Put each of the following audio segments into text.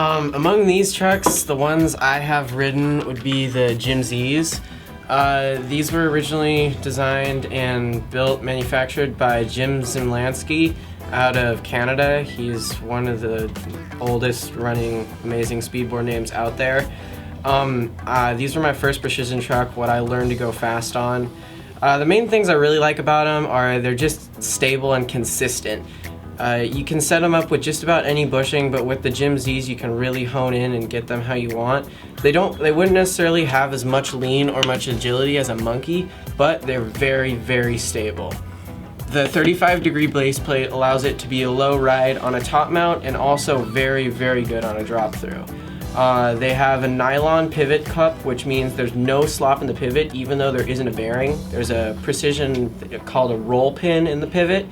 Among these trucks, the ones I have ridden would be the Jim Z's. These were originally designed and built, manufactured by Jim Zimlansky out of Canada. He's one of the oldest running amazing speedboard names out there. These were my first precision truck, what I learned to go fast on. The main things I really like about them are they're just stable and consistent. You can set them up with just about any bushing, but with the Jim Z's you can really hone in and get them how you want. They wouldn't necessarily have as much lean or much agility as a monkey, but they're very, very stable. The 35-degree base plate allows it to be a low ride on a top mount and also very, very good on a drop through. They have a nylon pivot cup, which means there's no slop in the pivot even though there isn't a bearing. There's a precision called a roll pin in the pivot.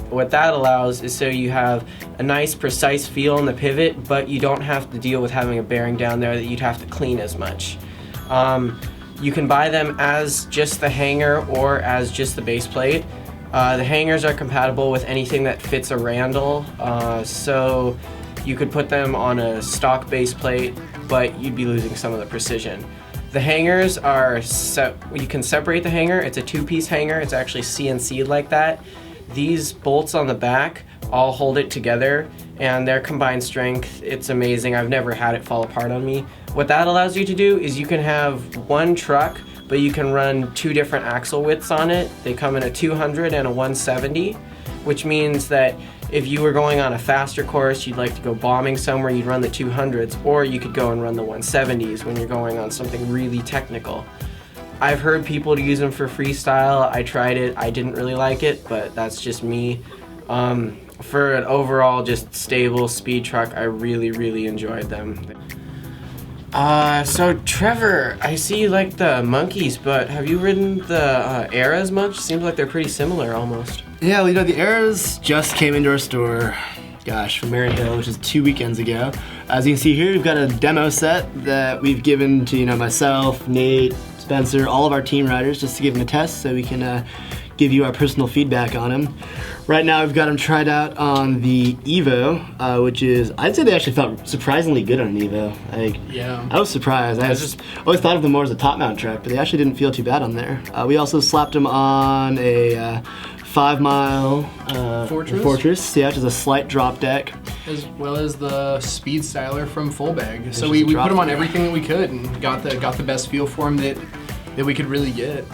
What that allows is so you have a nice precise feel in the pivot, but you don't have to deal with having a bearing down there that you'd have to clean as much. You can buy them as just the hanger or as just the base plate. The hangers are compatible with anything that fits a Randall, so you could put them on a stock base plate, but you'd be losing some of the precision. The hangers are you can separate the hanger. It's a two-piece hanger. It's actually CNC'd like that. These bolts on the back all hold it together, and their combined strength, it's amazing. I've never had it fall apart on me. What that allows you to do is you can have one truck, but you can run two different axle widths on it. They come in a 200 and a 170, which means that if you were going on a faster course, you'd like to go bombing somewhere, you'd run the 200s, or you could go and run the 170s when you're going on something really technical. I've heard people use them for freestyle. I tried it, I didn't really like it, but that's just me. For an overall just stable speed truck, I really, really enjoyed them. So Trevor, I see you like the monkeys, but have you ridden the Eras much? Seems like they're pretty similar almost. Yeah, well, you know, the Eras just came into our store, gosh, from Maryhill, which is 2 weekends ago. As you can see here, we've got a demo set that we've given to, myself, Nate, Spencer, all of our team riders, just to give them a test so we can give you our personal feedback on them. Right now we've got them tried out on the Evo, which is, I'd say they actually felt surprisingly good on an Evo. Yeah. I was surprised. I always thought of them more as a top mount truck, but they actually didn't feel too bad on there. We also slapped them on a 5 mile Fortress, yeah, which is a slight drop deck. As well as the Speed Styler from Fullbag. So we put them on everything that we could and got the best feel for them that we could really get.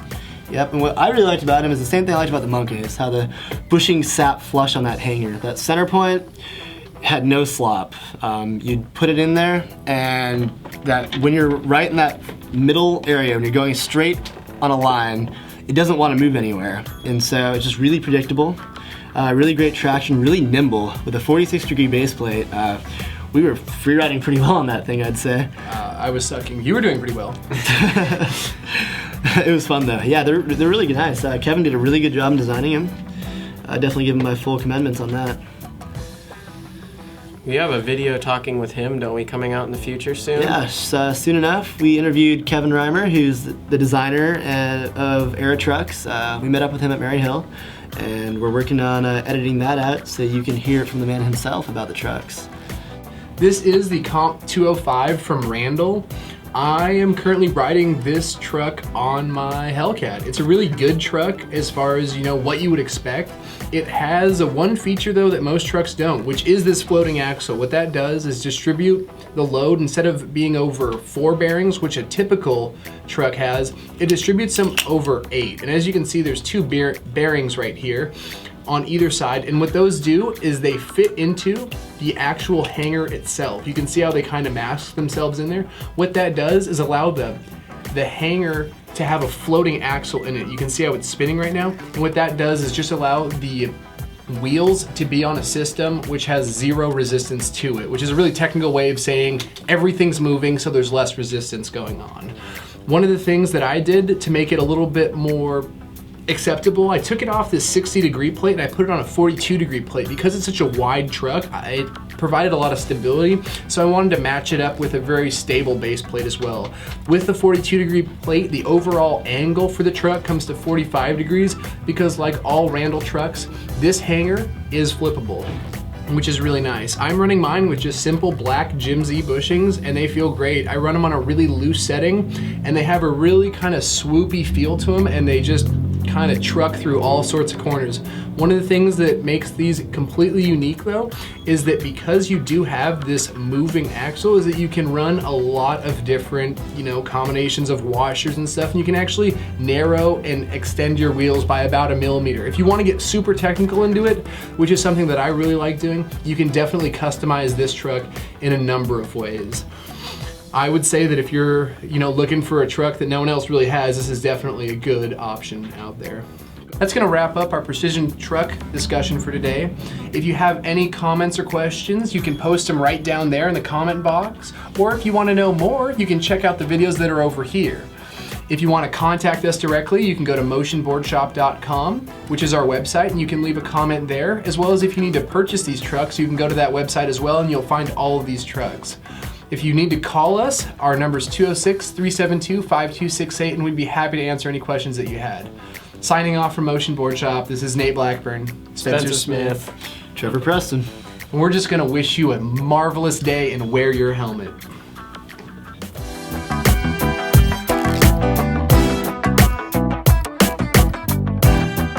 Yep, and what I really liked about him is the same thing I liked about the monkeys, how the bushing sat flush on that hanger. That center point had no slop. You'd put it in there, and that when you're right in that middle area, when you're going straight on a line, it doesn't want to move anywhere. And so it's just really predictable, really great traction, really nimble. With a 46-degree base plate, we were free riding pretty well on that thing, I'd say. I was sucking. You were doing pretty well. It was fun though. Yeah, they're really nice. Kevin did a really good job in designing them. I definitely give him my full commendments on that. We have a video talking with him, don't we, coming out in the future soon? Yes, soon enough. We interviewed Kevin Reimer, who's the designer of Era Trucks. We met up with him at Maryhill, and we're working on editing that out so you can hear it from the man himself about the trucks. This is the Comp 205 from Randall. I am currently riding this truck on my Hellcat. It's a really good truck as far as what you would expect. It has one feature though that most trucks don't, which is this floating axle. What that does is distribute the load. Instead of being over 4 bearings, which a typical truck has, it distributes them over 8. And as you can see, there's 2 bearings right here on either side, and what those do is they fit into the actual hanger itself. You can see how they kind of mask themselves in there. What that does is allow the hanger to have a floating axle in it. You can see how it's spinning right now, and what that does is just allow the wheels to be on a system which has 0 resistance to it, which is a really technical way of saying everything's moving, so there's less resistance going on. One of the things that I did to make it a little bit more acceptable, I took it off this 60-degree plate and I put it on a 42-degree plate. Because it's such a wide truck, it provided a lot of stability, so I wanted to match it up with a very stable base plate as well. With the 42-degree plate, the overall angle for the truck comes to 45 degrees because like all Randall trucks, this hanger is flippable. which is really nice. I'm running mine with just simple black Jim Z bushings, and they feel great. I run them on a really loose setting, and they have a really kind of swoopy feel to them, and they just kind of truck through all sorts of corners. One of the things that makes these completely unique though is that because you do have this moving axle is that you can run a lot of different, you know, combinations of washers and stuff, and you can actually narrow and extend your wheels by about 1 millimeter. If you want to get super technical into it, which is something that I really like doing, you can definitely customize this truck in a number of ways. I would say that if you're, you know, looking for a truck that no one else really has, this is definitely a good option out there. That's gonna wrap up our precision truck discussion for today. If you have any comments or questions, you can post them right down there in the comment box. Or if you wanna know more, you can check out the videos that are over here. If you wanna contact us directly, you can go to motionboardshop.com, which is our website, and you can leave a comment there. As well as if you need to purchase these trucks, you can go to that website as well, and you'll find all of these trucks. If you need to call us, our number is 206-372-5268, and we'd be happy to answer any questions that you had. Signing off from Motion Boardshop, this is Nate Blackburn, Spencer Smith, Trevor Preston. and we're just gonna wish you a marvelous day and wear your helmet.